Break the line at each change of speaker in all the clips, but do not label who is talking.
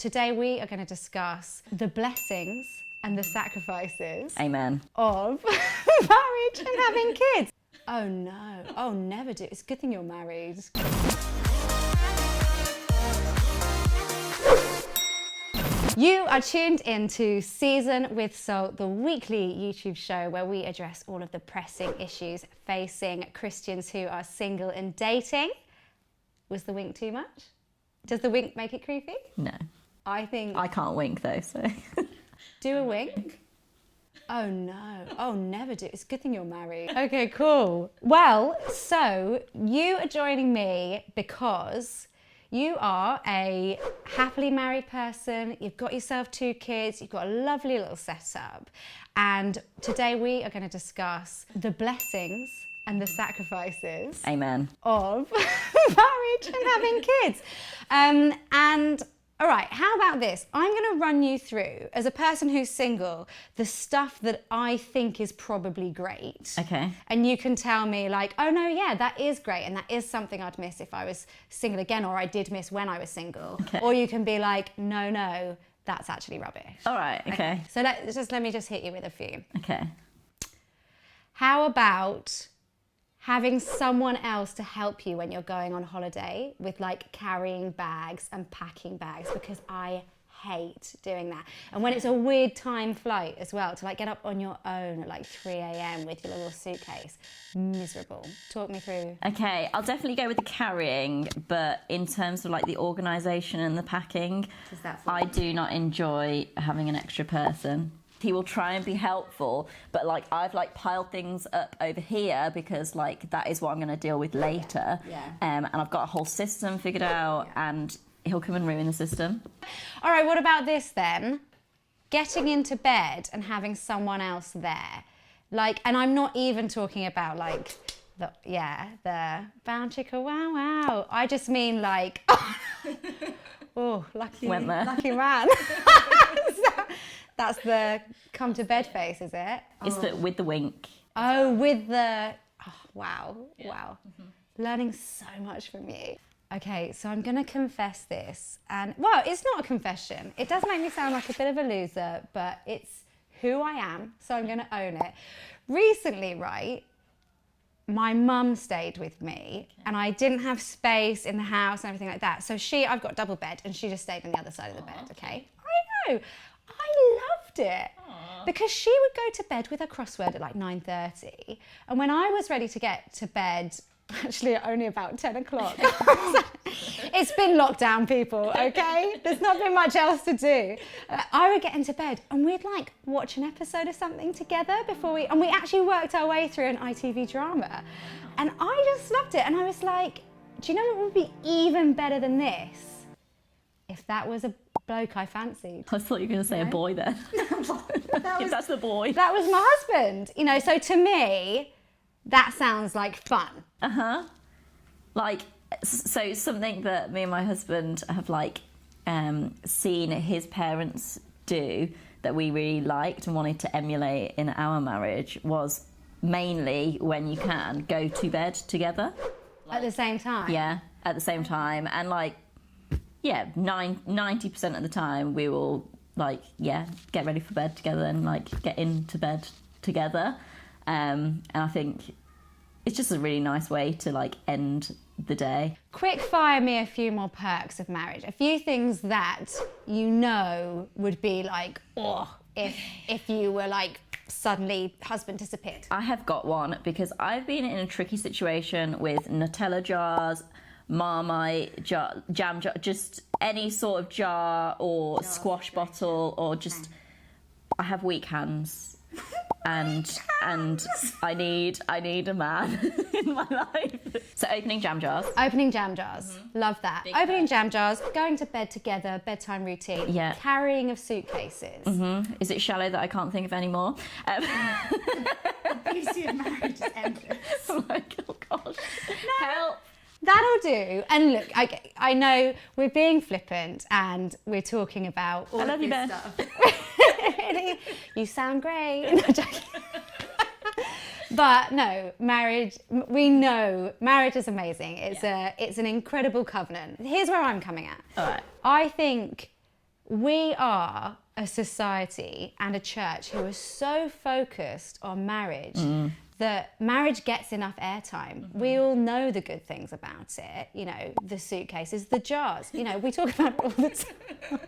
Today we are going to discuss the blessings and the sacrifices
Amen.
of marriage and having kids. Oh no, oh never do. It's a good thing you're married. You are tuned into Season with Soul, the weekly YouTube show where we address all of the pressing issues facing Christians who are single and dating. Was the wink too much? Does the wink make it creepy?
No.
I think...
I can't wink though, so...
Do a wink? Oh no, oh never do. It's a good thing you're married. Okay, cool. Well, so you are joining me because you are a happily married person, you've got yourself 2 kids, you've got a lovely little setup, and today we are going to discuss the blessings and the sacrifices
Amen.
of marriage and having kids. And all right, how about this? I'm going to run you through, as a person who's single, the stuff that I think is probably great.
Okay.
And you can tell me like, oh no, yeah, that is great. And that is something I'd miss if I was single again, or I did miss when I was single.
Okay.
Or you can be like, no, that's actually rubbish.
All right, okay.
So let me just hit you with a few.
Okay.
How about having someone else to help you when you're going on holiday with like carrying bags and packing bags, because I hate doing that. And when it's a weird time flight as well, to like get up on your own at like 3 a.m. with your little suitcase, miserable. Talk me through.
Okay, I'll definitely go with the carrying, but in terms of like the organisation and the packing, I do not enjoy having an extra person. He will try and be helpful, but like I've like piled things up over here because like that is what I'm going to deal with later.
Yeah.
And I've got a whole system figured out, and he'll come and ruin the system.
All right, what about this then? Getting into bed and having someone else there. Like, and I'm not even talking about like the bow chicka wow wow. I just mean like, oh, lucky man. That's the come to bed face, is it?
It's the with the wink.
Oh, with the... Oh, wow. Yeah. Wow. Mm-hmm. Learning so much from you. Okay, so I'm going to confess this. And, well, it's not a confession. It does make me sound like a bit of a loser, but it's who I am, so I'm going to own it. Recently, right, my mum stayed with me, and I didn't have space in the house and everything like that. So I've got double bed, and she just stayed on the other side of the bed, okay? I know. I loved it. Aww. Because she would go to bed with her crossword at like 9:30, and when I was ready to get to bed, actually at only about 10 o'clock, it's been lockdown, people, okay? There's not been much else to do. I would get into bed and we'd like watch an episode of something together and we actually worked our way through an ITV drama, and I just loved it. And I was like, do you know what would be even better than this? If that was a bloke I fancied.
I thought you were going to say a boy then. That's the boy.
That was my husband. You know, so to me, that sounds like fun.
Uh-huh. Like, so something that me and my husband have like seen his parents do that we really liked and wanted to emulate in our marriage was mainly, when you can, go to bed together.
At the same time?
Yeah, at the same time. And like, yeah, 90% of the time we will like, get ready for bed together and like get into bed together. And I think it's just a really nice way to like end the day.
Quick fire me a few more perks of marriage. A few things that you know would be like, oh, if you were like suddenly husband disappeared.
I have got one because I've been in a tricky situation with Nutella jars, Marmite jar, jam jar, just any sort of jar or squash bottle, or just I have weak hands, and I need a man in my life. So opening jam jars.
Love that.
Big
opening jam jars, going to bed together, bedtime routine.
Yeah.
Carrying of suitcases.
Is it shallow that I can't think of any more?
The beauty of marriage is endless.
I'm like, oh gosh, help.
That'll do. And look, I know we're being flippant and we're talking about all of this stuff. Really? You sound great. No, joking. But no, marriage, we know marriage is amazing. It's an incredible covenant. Here's where I'm coming at.
All right.
I think we are a society and a church who are so focused on marriage that marriage gets enough airtime. We all know the good things about it, you know, the suitcases, the jars, you know, we talk about it all the time.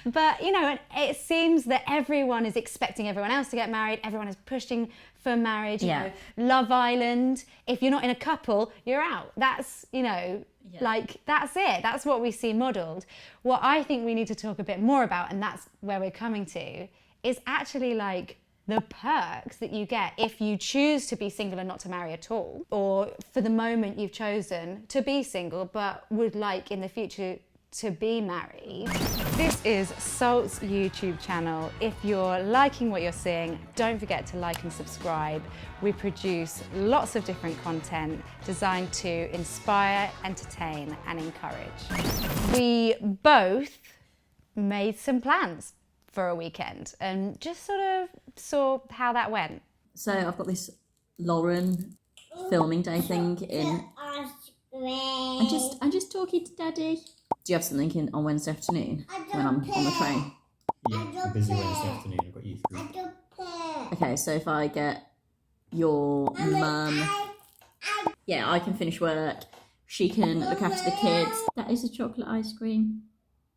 But, you know, it seems that everyone is expecting everyone else to get married, everyone is pushing for marriage, you know, Love Island, if you're not in a couple, you're out. That's, you know, like, that's it. That's what we see modelled. What I think we need to talk a bit more about, and that's where we're coming to, is actually like the perks that you get if you choose to be single and not to marry at all, or for the moment you've chosen to be single but would like in the future to be married. This is Salt's YouTube channel. If you're liking what you're seeing, don't forget to like and subscribe. We produce lots of different content designed to inspire, entertain, and encourage. We both made some plans for a weekend and just sort of saw how that went.
So I've got this Lauren filming day thing in. I'm just talking to Daddy. Do you have something in on Wednesday afternoon when I'm on the train?
Yeah, I'm busy Wednesday afternoon. I've got youth group.
Okay, so if I get your mum, yeah, I can finish work. She can look after the kids. That is a chocolate ice cream.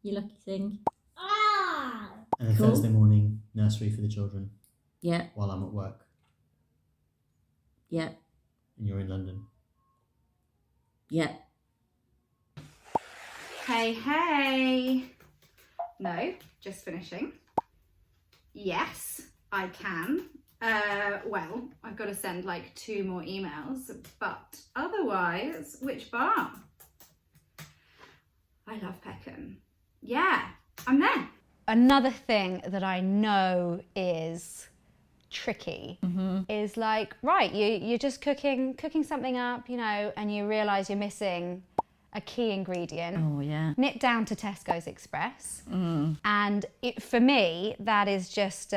You lucky thing.
And
Cool.
Thursday morning, nursery for the children
Yeah,
while I'm at work.
yeah,
And you're in London.
yeah.
Hey, hey. No, just finishing. Yes, I can. Well, I've got to send like 2 more emails, but otherwise, which bar? I love Peckham. Yeah, I'm there. Another thing that I know is tricky is like, right, you're just cooking something up, you know, and you realise you're missing a key ingredient.
Oh, yeah.
Nip down to Tesco's Express. And for me, that is just,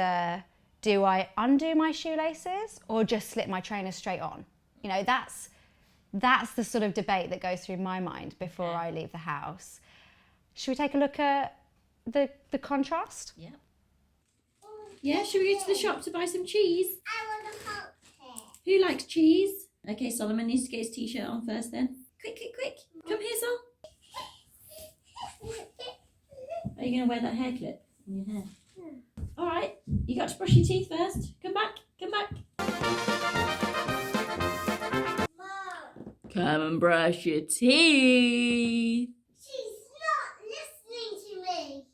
do I undo my shoelaces or just slip my trainers straight on? You know, that's the sort of debate that goes through my mind before I leave the house. Should we take a look at the contrast?
Yeah. Yeah, should we go to the shop to buy some cheese?
I want a hot cake.
Who likes cheese? Okay, Solomon needs to get his t-shirt on first then. Quick, quick, quick. Come here, Sol. Are you going to wear that hair clip in your hair? All right, you got to brush your teeth first. Come back, come back.
Mom,
Come and brush your teeth.
she's not listening to me.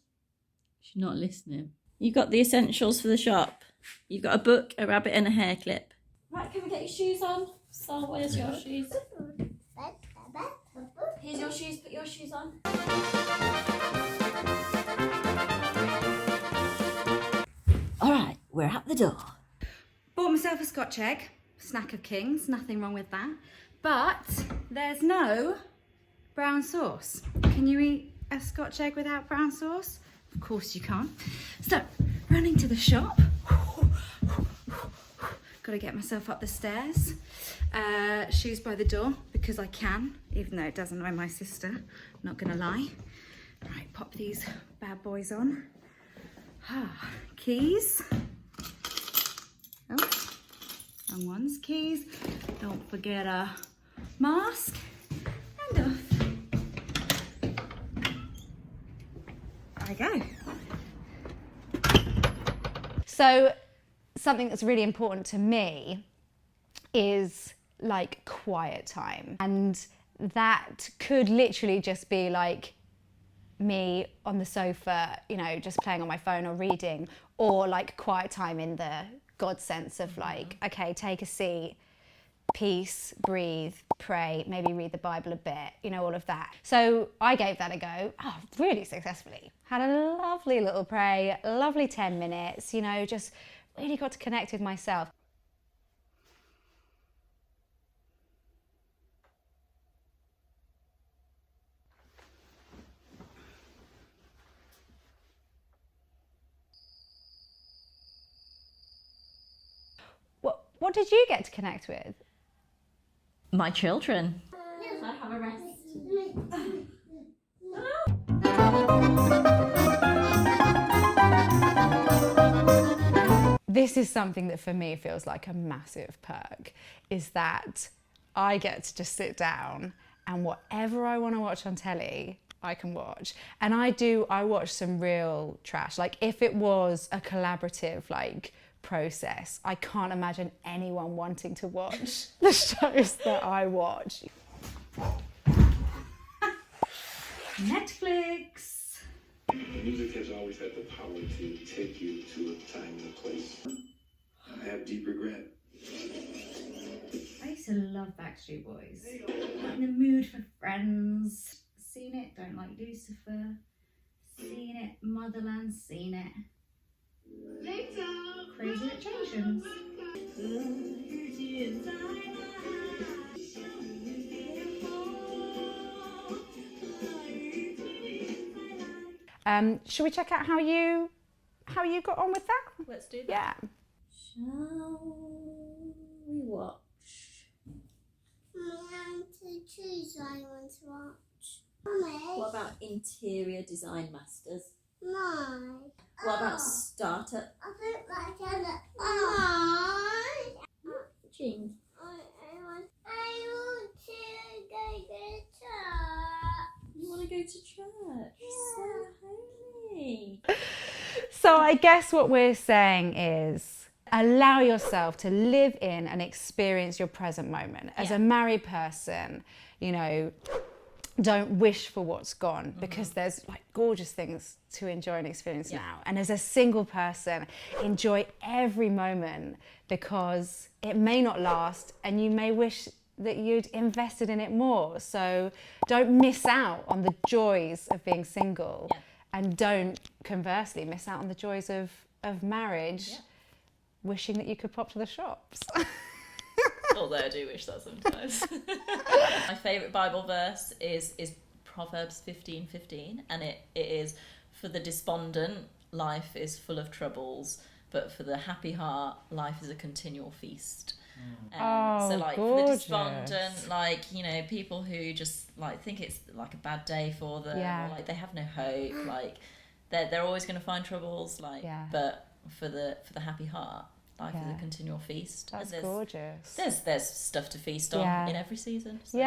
She's not listening. You got the essentials for the shop. You've got a book, a rabbit and a hair clip. Right, can we get your shoes on? Sol, where's your shoes? Here's your shoes, put your shoes on. All right, we're at the door.
Bought myself a Scotch egg, snack of kings, nothing wrong with that. But there's no brown sauce. Can you eat a Scotch egg without brown sauce? Of course you can't. So, running to the shop. Got to get myself up the stairs. Shoes by the door because I can, even though it doesn't know my sister. Not gonna lie. Right, pop these bad boys on. Keys. Oh, wrong ones. Keys. Don't forget a mask. And off. There we go. So, something that's really important to me is like quiet time, and that could literally just be like me on the sofa, you know, just playing on my phone or reading, or like quiet time in the God sense of like, okay, take a seat, peace, breathe, pray, maybe read the Bible a bit, you know, all of that. So I gave that a go, really successfully. Had a lovely little pray, lovely 10 minutes, you know, just really got to connect with myself. What did you get to connect with?
My children. I have a rest.
this is something that for me feels like a massive perk, is that I get to just sit down and whatever I want to watch on telly, I can watch. And I watch some real trash. Like if it was a collaborative like process, I can't imagine anyone wanting to watch the shows that I watch. Netflix.
Music has always had the power to take you to a time and a place. I have deep regret.
I used to love Backstreet Boys. In the mood for Friends. Seen it, don't like Lucifer. Seen it, Motherland, seen it. Crazy Rich Asians. Should we check out how you got on with that?
Let's do that.
Yeah.
Shall we watch?
I want to choose what I want to watch. Mommy.
What about Interior Design Masters?
No.
What about Startup?
I don't like it. Oh.
Jean.
I want to go to church.
You want to go to church? So holy.
So I guess what we're saying is allow yourself to live in and experience your present moment. As a married person, you know, don't wish for what's gone, because there's like gorgeous things to enjoy and experience now. And as a single person, enjoy every moment, because it may not last and you may wish that you'd invested in it more. So don't miss out on the joys of being single, and don't conversely miss out on the joys of marriage, wishing that you could pop to the shops.
Although I do wish that sometimes. My favourite Bible verse is Proverbs 15:15, and it is, for the despondent, life is full of troubles, but for the happy heart, life is a continual feast. So like for the despondent, like, you know, people who just like think it's like a bad day for them, or like they have no hope, like they're always going to find troubles, like but for the happy heart, life is a continual feast.
That's
and
gorgeous.
There's stuff to feast on in every season. So,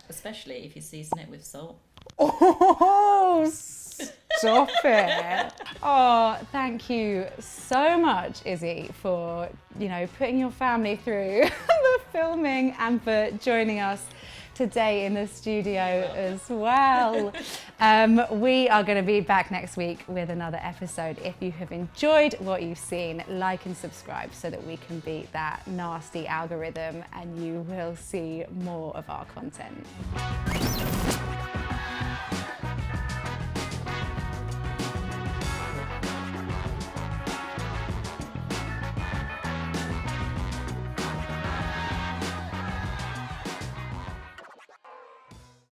especially if you season it with salt.
Oh, stop it. Oh, thank you so much, Izzy, for, you know, putting your family through the filming and for joining us today in the studio as well. We are going to be back next week with another episode. If you have enjoyed what you've seen, like and subscribe so that we can beat that nasty algorithm and you will see more of our content.